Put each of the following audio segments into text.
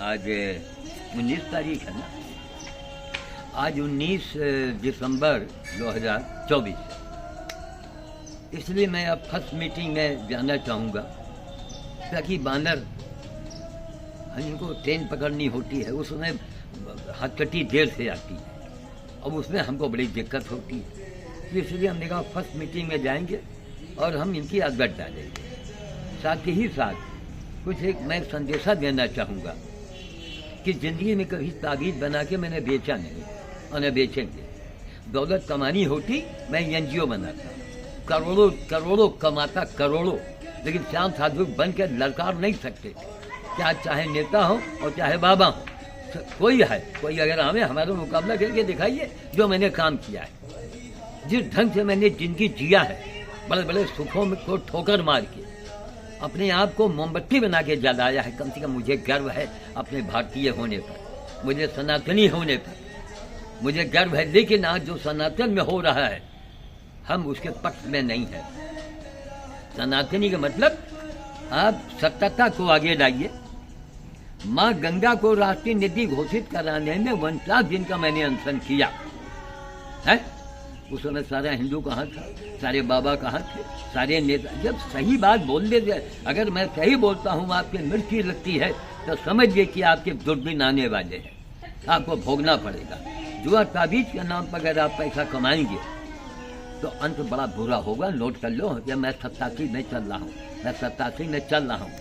आज 19 तारीख है ना, आज 19 दिसंबर 2024 है। इसलिए मैं अब फर्स्ट मीटिंग में जाना चाहूँगा, ताकि बानर इनको ट्रेन पकड़नी होती है, उसमें हथकटी देर से आती है, अब उसमें हमको बड़ी दिक्कत होती है। इसलिए हमने कहा फर्स्ट मीटिंग में जाएंगे और हम इनकी अगट डालेंगे। साथ ही साथ कुछ एक मैं संदेशा देना चाहूँगा कि ज़िंदगी में कभी ताबीज़ बना के मैंने बेचा नहीं और न बेचेंगे। दौलत कमानी होती मैं एनजीओ बनाता, करोड़ों करोड़ों कमाता करोड़ों, लेकिन श्याम साधु बन के ललकार नहीं सकते। क्या चाहे नेता हो और चाहे बाबा हो, कोई है, कोई अगर हमें हमारा मुकाबला करके दिखाइए जो मैंने काम किया है, जिस ढंग से मैंने जिंदगी जिया है, बड़े बड़े सुखों में को ठोकर मार के अपने आप को मोमबत्ती बना के जलाया है। कम से कम मुझे गर्व है अपने भारतीय होने पर, मुझे सनातनी होने पर मुझे गर्व है। लेकिन आज जो सनातन में हो रहा है हम उसके पक्ष में नहीं है। सनातनी का मतलब आप सत्यता को आगे लाइए। माँ गंगा को राष्ट्रीय नदी घोषित कराने में 49 दिन का मैंने अनशन किया है। उस समय सारा हिंदू कहाँ था, सारे बाबा कहाँ थे, सारे नेता। जब सही बात बोल देते, अगर मैं सही बोलता हूँ आपकी मिर्ची लगती है तो समझिए कि आपके दुर्दिन आने वाले हैं, आपको भोगना पड़ेगा। जुआ ताबीज के नाम पर अगर आप पैसा कमाएंगे तो अंत बड़ा बुरा होगा। नोट कर लो कि मैं 87 में चल रहा हूँ, मैं 87 में चल रहा हूँ,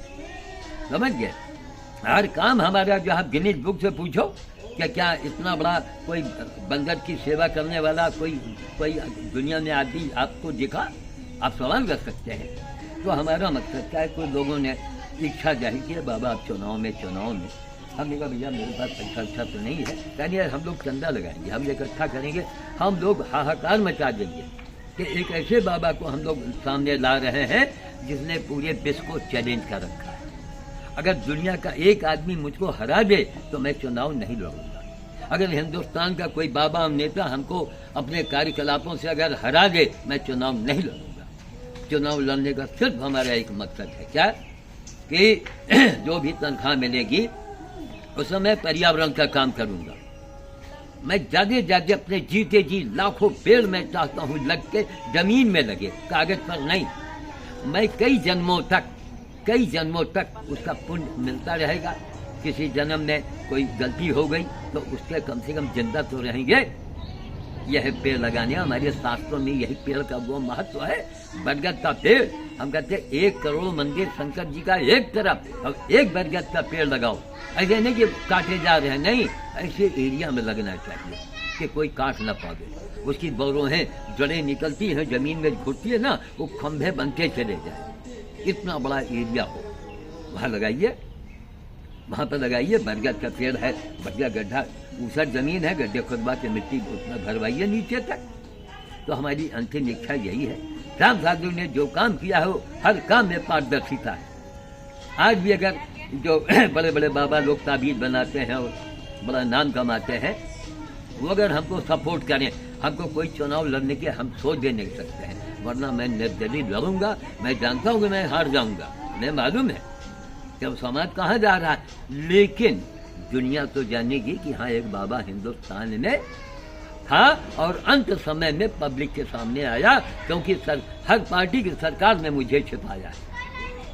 समझ गए। हर काम हमारा जो आप गिनीज बुक से पूछो कि क्या इतना बड़ा कोई बंदर की सेवा करने वाला कोई दुनिया में आदमी आपको दिखा, आप सवाल कर सकते हैं। तो हमारा मकसद क्या है, कोई लोगों ने इच्छा जाहिर की बाबा आप चुनाव में हमने कहा भैया मेरे पास पैसा अच्छा तो नहीं है, यानी हम लोग चंदा लगाएंगे, हम इकट्ठा करेंगे, हम लोग हाहाकार मचा देंगे कि एक ऐसे बाबा को हम लोग सामने ला रहे हैं जिसने पूरे विश्व को चैलेंज कर रखा है। अगर दुनिया का एक आदमी मुझको हरा दे तो मैं चुनाव नहीं लड़ूंगा। अगर हिंदुस्तान का कोई बाबा नेता हमको अपने कार्यकलापों से अगर हरा दे मैं चुनाव नहीं लड़ूंगा। चुनाव लड़ने का सिर्फ हमारा एक मकसद है, क्या कि जो भी तनख्वाह मिलेगी उसमें मैं पर्यावरण का काम करूंगा। मैं ज्यादा ज्यादा अपने जीते जी लाखों पेड़ में चाहता हूँ लग के जमीन में लगे, कागज पर नहीं। मैं कई जन्मों तक उसका पुण्य मिलता रहेगा। किसी जन्म में कोई गलती हो गई तो उसके कम से कम जिंदा तो रहेंगे। यह पेड़ लगाने हमारे शास्त्रों में यही पेड़ का वो महत्व है। बरगद का पेड़ हम कहते हैं 1 करोड़ मंदिर शंकर जी का एक तरफ, अब एक बरगद का पेड़ लगाओ। ऐसे नहीं कि काटे जा रहे हैं, नहीं, ऐसे एरिया में लगना चाहिए कि कोई काट न पावे। उसकी बरोहें जड़ें निकलती हैं, जमीन में घुटती है ना, वो खंभे बनते चले जाए। इतना बड़ा एरिया हो वहाँ लगाइए, वहाँ पर लगाइए। बरगद का पेड़ है, बढ़िया गड्ढा ऊसर जमीन है, गड्ढे खुदवा के मिट्टी उसमें भरवाइए नीचे तक। तो हमारी अंतिम इच्छा यही है। श्याम साधु ने जो काम किया हो हर काम में पारदर्शिता है। आज भी अगर जो बड़े बड़े बाबा लोग ताबीज बनाते हैं और बड़ा नाम कमाते हैं, वो अगर हमको सपोर्ट करें, हमको कोई चुनाव लड़ने के हम सोच दे नहीं सकते हैं। वरना मैं निर्दलीय लड़ूंगा। मैं जानता हूँ कि मैं हार जाऊंगा, मुझे मालूम है कि अब समाज कहाँ जा रहा है, लेकिन दुनिया तो जानेगी कि हाँ एक बाबा हिंदुस्तान में था और अंत समय में पब्लिक के सामने आया, क्योंकि हर पार्टी की सरकार ने मुझे छिपाया है।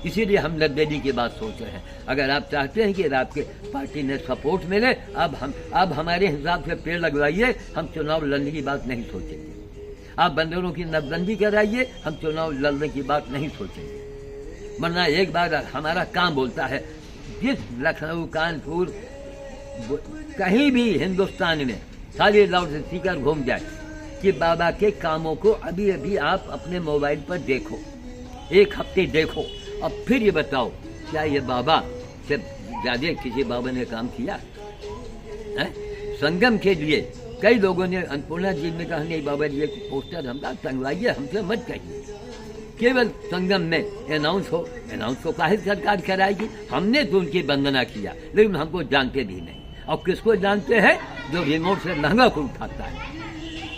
इसीलिए हम निर्दलीय की बात सोच रहे हैं। अगर आप चाहते हैं कि आपके पार्टी ने सपोर्ट मिले, अब हमारे हिसाब से पेड़ लगवाइए, हम चुनाव लड़ने की बात नहीं सोचेंगे। आप बंदरों की नसबंदी कराइए, हम चुनाव लड़ने की बात नहीं सोचेंगे। वरना एक बार हमारा काम बोलता है, जिस लखनऊ कानपुर कहीं भी हिंदुस्तान में सारे लाउड स्पीकर घूम जाए कि बाबा के कामों को अभी अभी आप अपने मोबाइल पर देखो, 1 हफ्ते देखो, अब फिर ये बताओ क्या ये बाबा से ज्यादा किसी बाबा ने काम किया है? संगम के लिए कई लोगों ने अन्नपूर्णा जी में कहा नहीं बाबा जी पोस्टर हमला टंगवाइए, हमसे मत कहिए। केवल संगम में अनाउंस हो काहे सरकार कराएगी। हमने तो उनकी वंदना किया, लेकिन हमको जानते भी नहीं। और किसको जानते हैं? जो रिमोट से लहंगा को उठाता है।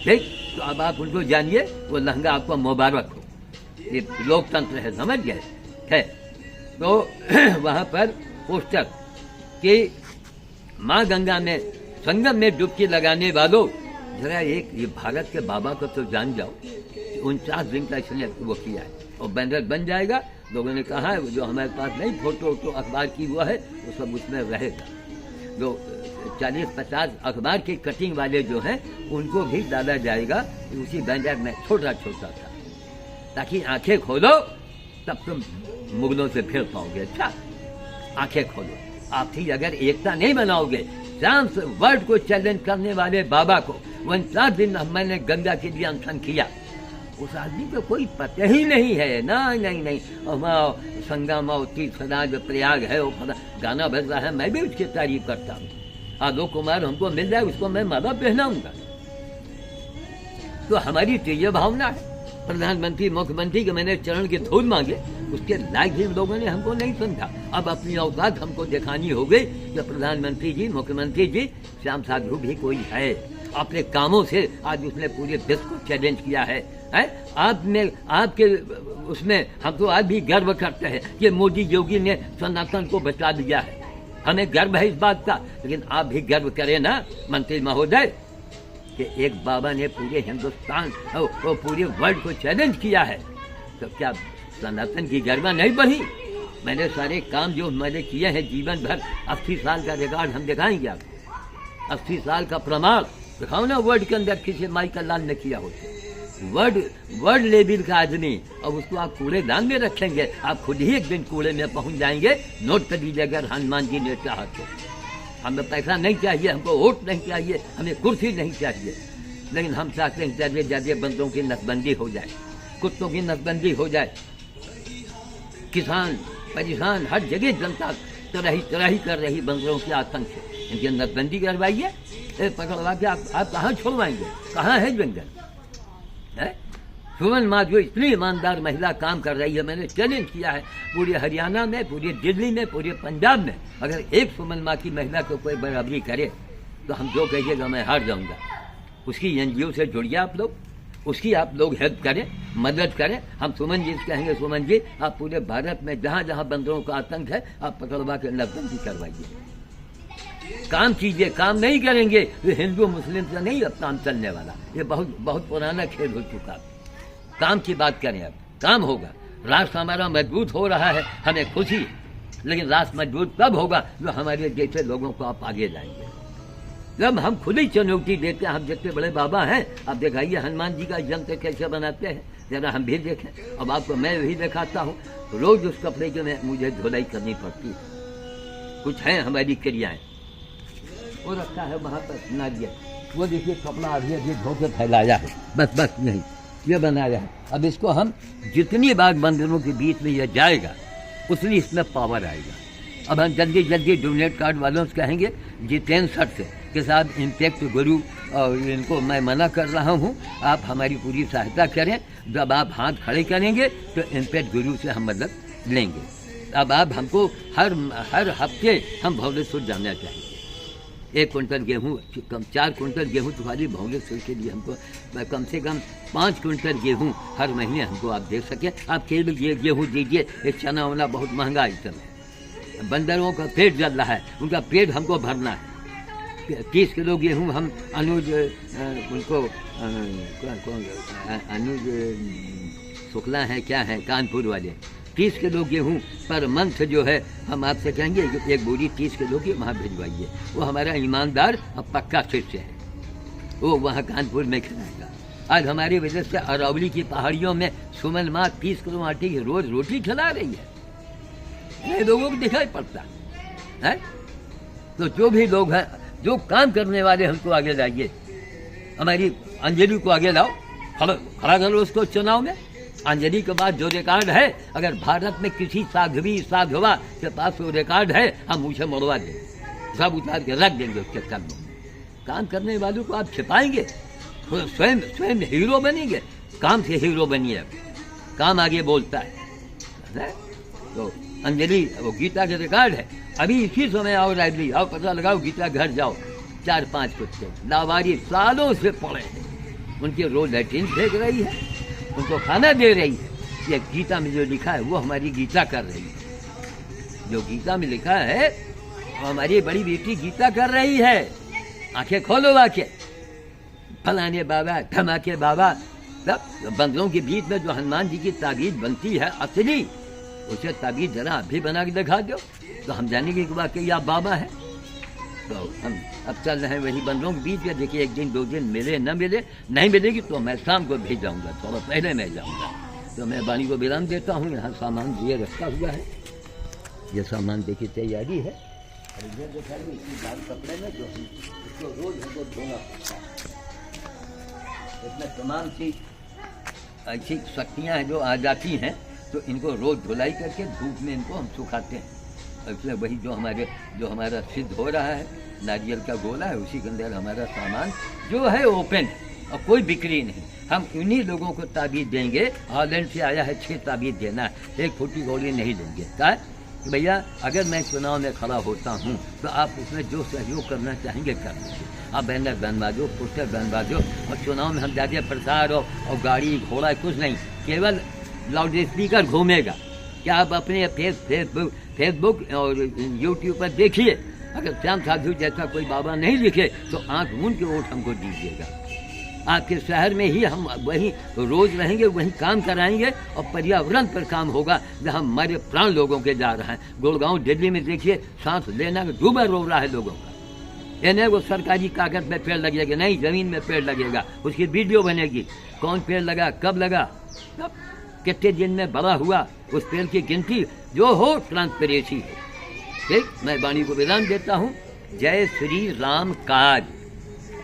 ठीक, तो अब आप उनको जानिए, वो लहंगा आपको मुबारक हो। ये लोकतंत्र है, समझ गए है। तो वहाँ पर पोस्टर कि माँ गंगा में संगम में डुबकी लगाने वालों, जरा एक ये भारत के बाबा को तो जान जाओ, 49 दिन का इसने वो किया है और बैनर बन जाएगा। लोगों ने कहा है जो हमारे पास नहीं फोटो तो अखबार की हुआ है वो सब उसमें रहेगा। जो 40-50 अखबार की कटिंग वाले जो हैं उनको भी डाला जाएगा उसी बैनर में छोटा छोटा सा, ताकि आंखें खोलो तब तुम मुगलों से फिर पाओगे। अच्छा आंखें खोलो, आप ही अगर एकता नहीं बनाओगे, शाम से वर्ल्ड को चैलेंज करने वाले बाबा को 49 दिन मैंने गंगा के लिए अनशन किया, उस आदमी को कोई पता ही नहीं है। नहीं संगम और तीर्थराज प्रयाग है, वो गाना बज रहा है, मैं भी उसकी तारीफ करता हूँ। आलोक कुमार हमको मिल जाए उसको मैं माला पहनाऊंगा। तो हमारी तो ये भावना है। प्रधानमंत्री मुख्यमंत्री के मैंने चरण के धूल मांगे, उसके लायक भी लोगों ने हमको नहीं समझा। अब अपनी औकात हमको दिखानी हो गई कि प्रधानमंत्री जी मुख्यमंत्री जी श्याम साधु भी कोई है। अपने कामों से आज उसने पूरे देश को चैलेंज किया है। आप में आपके उसमें हम तो आज भी गर्व करते हैं कि मोदी योगी ने सनातन को बचा दिया है, हमें गर्व है इस बात का। लेकिन आप भी गर्व करें ना मंत्री महोदय कि एक बाबा ने पूरे हिंदुस्तान और पूरे वर्ल्ड को चैलेंज किया है, तो क्या सनातन की गर्व नहीं बढ़ी? मैंने सारे काम जो मैंने किए हैं जीवन भर, 80 साल का रिकॉर्ड हम दिखाएंगे आपको, 80 साल का प्रमाण दिखाओ ना वर्ल्ड के अंदर किसी माइकल लाल ने किया होता। वर्ल्ड लेवल का आदमी, और उसको आप कूड़ेदान में रखेंगे, आप खुद ही एक दिन कूड़े में पहुंच जाएंगे। नोट कर दीजिए अगर हनुमान जी ने चाहा तो। हमें पैसा नहीं चाहिए, हमको वोट नहीं चाहिए, हमें कुर्सी नहीं चाहिए, लेकिन हम चाहते हैं ज़्यादा ज़्यादा बंदरों की नसबंदी हो जाए, कुत्तों की नसबंदी हो जाए। किसान परेशान, हर जगह जनता तराही कर रही बंदरों के आतंक से, इनकी नसबंदी करवाइए। पकड़वा के आप कहाँ छोड़वाएंगे? कहाँ है जंगल? सुमन माँ जो इतनी ईमानदार महिला काम कर रही है, मैंने चैलेंज किया है पूरे हरियाणा में, पूरे दिल्ली में, पूरे पंजाब में, अगर एक सुमन माँ की महिला को कोई बराबरी करे तो हम जो कहिएगा मैं हार जाऊंगा। उसकी NGO से जुड़िए आप लोग, उसकी आप लोग हेल्प करें, मदद करें। हम सुमन जी से कहेंगे सुमन जी आप पूरे भारत में जहाँ जहाँ बंदरों का आतंक है आप पकड़वा के नसबंदी करवाइए, काम कीजिए। काम नहीं करेंगे तो हिंदू मुस्लिम से नहीं अब काम चलने वाला, ये बहुत पुराना खेल हो चुका। काम की बात करें, अब काम होगा। राष्ट्र हमारा मजबूत हो रहा है, हमें खुशी है, लेकिन राष्ट्र मजबूत तब होगा जो हमारे जैसे लोगों को आप आगे लाएंगे। जब हम खुद ही चुनौती देते हैं, हम जितने बड़े बाबा हैं, आप दिखाइए हनुमान जी का यंत्र कैसे बनाते हैं, जरा हम भी देखें। अब आपको मैं भी दिखाता हूँ, रोज उस कपड़े के में मुझे धुलाई करनी पड़ती है। कुछ है हमारी क्रियाएँ, वो रखा है वहाँ पर नारियल, वो देखिए कपड़ा अभी धो के फैलाया है, बस नहीं ये बनाया है। अब इसको हम जितनी बार बंदरों के बीच में यह जाएगा उतनी इसमें पावर आएगा। अब हम जल्दी डोनेट कार्ड वालों से कहेंगे जितेंद्र सर से कि साहब इम्पैक्ट गुरु और इनको मैं मना कर रहा हूँ, आप हमारी पूरी सहायता करें। जब आप हाथ खड़े करेंगे तो इम्पैक्ट गुरु से हम मदद लेंगे। अब आप हमको हर हफ्ते हम भुवनेश्वर जाना चाहिए। 1 क्विंटल गेहूँ, 4 क्विंटल गेहूँ तुम्हारी भुवनेश्वर के लिए हमको कम से कम 5 क्विंटल गेहूँ हर महीने हमको आप दे सकें। आप केवल ये गेहूँ दीजिए, एक चना वना बहुत महंगा आइटम है। बंदरों का पेट जल रहा है, उनका पेट हमको भरना है। 30 किलो गेहूँ हम अनुज शुक्ला है क्या है कानपुर वाले, 30 किलो गेहूँ पर मंथ जो है हम आपसे कहेंगे एक बोरी 30 किलो की वहाँ भिजवाइए। वो हमारा ईमानदार और पक्का शिष्य है, वो वहाँ कानपुर में खिलाएगा। आज हमारी वजह से अरावली की पहाड़ियों में सुमन माँ 30 किलो आटे की रोज रोटी खिला रही है, ये लोगों को दिखाई पड़ता है। तो जो भी लोग हैं, जो काम करने वाले, हमको आगे लाइए। हमारी अंजलि को आगे लाओ, खड़ा करो उसको चुनाव में। अंजलि के बाद जो रिकॉर्ड है, अगर भारत में किसी साधुवा के पास वो रिकॉर्ड है, हम उसे मरवा देंगे, सब उतार के रख देंगे उसके कदमों में। काम करने वालों को आप छिपाएंगे तो स्वयं हीरो बनेंगे। काम से हीरो बनिए, काम आगे बोलता है। तो अंजलि वो गीता के रिकॉर्ड है, अभी इसी समय आओ लाइब्रेरी आओ, पता लगाओ गीता घर जाओ, 4-5 कुत्ते लावारी सालों से पड़े हैं, उनकी रोज लैट्रिन फेंक रही है, उनको खाना दे रही है। ये गीता में जो लिखा है वो हमारी गीता कर रही है। जो गीता में लिखा है हमारी बड़ी बेटी गीता कर रही है, आंखें खोलो आके, फलाने बाबा धमाके बाबा। तब बंदरों के बीच में जो हनुमान जी की ताबीज बनती है असली, उसे ताबीज जरा आप भी बना के दिखा दो तो हम जानेंगे कि वाकई आप बाबा है। तो हम अब चल रहे हैं वही बंदरों के बीच में। देखिए 1 दिन 2 दिन मिले न मिले, नहीं मिलेगी तो मैं शाम को भेज जाऊँगा, थोड़ा पहले मैं जाऊँगा। तो मैं वाणी को विराम देता हूँ। यहाँ सामान दिए रखा हुआ है, ये सामान देखिए तैयारी है। और ये देखा इसी लाल कपड़े में जो इसको रोज हमको धोना पड़ता है। इसमें तमाम सी ऐसी शक्तियाँ हैं जो आ जाती हैं, तो इनको रोज धुलाई करके धूप में इनको हम सुखाते हैं। इसलिए वही जो हमारा सिद्ध हो रहा है, नारियल का गोला है, उसी के अंदर हमारा सामान जो है ओपन, और कोई बिक्री नहीं। हम उन्हीं लोगों को ताबीज देंगे। हॉलैंड से आया है 6 ताबीज देना है, 1 फूटी गोली नहीं देंगे। क्या कि भैया अगर मैं चुनाव में खड़ा होता हूँ तो आप उसमें जो सहयोग करना चाहेंगे कर लीजिए। आप बैनर बनवा दो, पोस्टर बनवा दो, और चुनाव में हम ज़्यादा प्रचार और गाड़ी घोड़ा कुछ नहीं, केवल लाउड स्पीकर घूमेगा। क्या आप अपने फेसबुक और यूट्यूब पर देखिए, अगर श्याम साधु जैसा कोई बाबा नहीं लिखे तो आंख मूंद के वोट हमको दीजिएगा। आपके शहर में ही हम वहीं रोज रहेंगे, वहीं काम कराएंगे, और पर्यावरण पर काम होगा जहाँ हमारे प्राण लोगों के जा रहे हैं। गुड़गांव दिल्ली में देखिए सांस लेना डूबा रो रहा है लोगों का। यानी वो सरकारी कागज में पेड़ लगेगा नहीं, ज़मीन में पेड़ लगेगा, उसकी वीडियो बनेगी, कौन पेड़ लगा, कब लगा, कब कितने दिन में बड़ा हुआ, उस पेड़ की गिनती जो हो, ट्रांसपेरेंसी हो। ठीक, मैं वाणी को विराम देता हूँ। जय श्री राम काज।